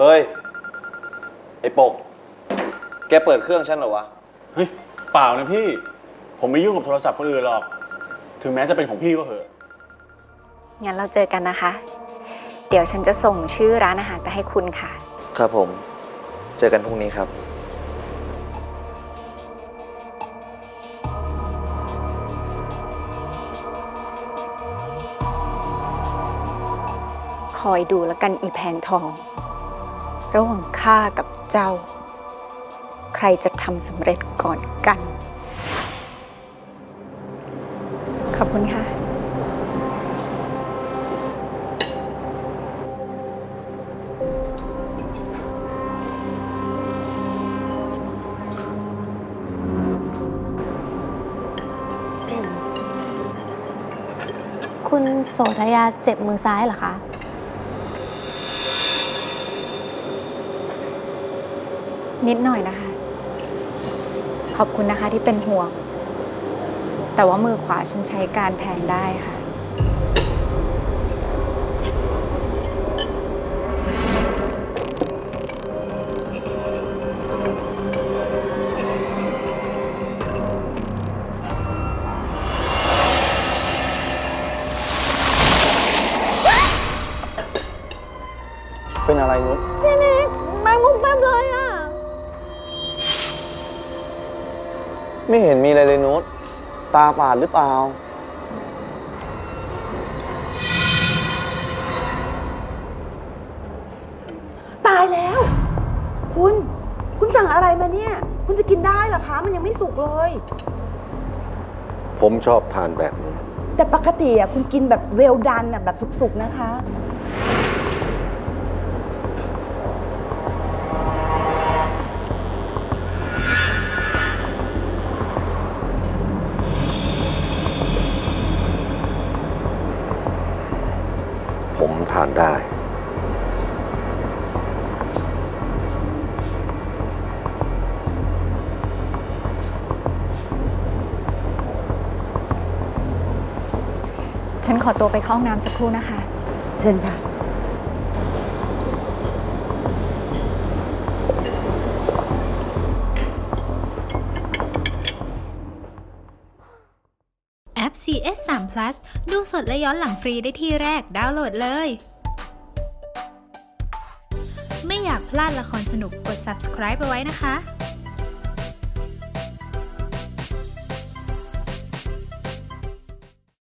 เฮ้ย ไอ้ปก แกเปิดเครื่องฉันเหรอวะ เฮ้ยเปล่านะพี่ ผมไม่ยุ่งกับโทรศัพท์คนอื่นหรอก ถึงแม้จะเป็นของพี่ก็เหอะ งั้นเราเจอกันนะคะ เดี๋ยวฉันจะส่งชื่อร้านอาหารไปให้คุณค่ะ ครับผม เจอกันพรุ่งนี้ครับ คอยดูแล้วกันอีแพงทอง ระหว่างข้ากับเจ้า ใครจะทำสำเร็จก่อนกัน ขอบคุณค่ะ คุณโสธยาเจ็บมือซ้ายเหรอคะ นิดหน่อยนะคะ ขอบคุณนะคะที่เป็นห่วง แต่ว่ามือขวาฉันใช้การแทนได้ค่ะ เป็นอะไรนุช แมงมุมเต็มเลยอ่ะ ไม่เห็นมีอะไรเลยนุช ตาฝาดหรือเปล่า ตายแล้ว คุณสั่งอะไรมาเนี่ย คุณจะกินได้เหรอคะ มันยังไม่สุกเลย ผมชอบทานแบบนี้ แต่ปกติอ่ะคุณกินแบบเวลดันอ่ะแบบสุกๆนะคะ ผมทานได้ ฉันขอตัวไปเข้าห้องน้ำสักครู่นะคะ เชิญค่ะ แอป CS 3 Plus ดูสดและย้อนหลังฟรีได้ที่แรกดาวน์โหลดเลย ไม่อยากพลาดละครสนุกกด subscribe เอาไว้นะคะ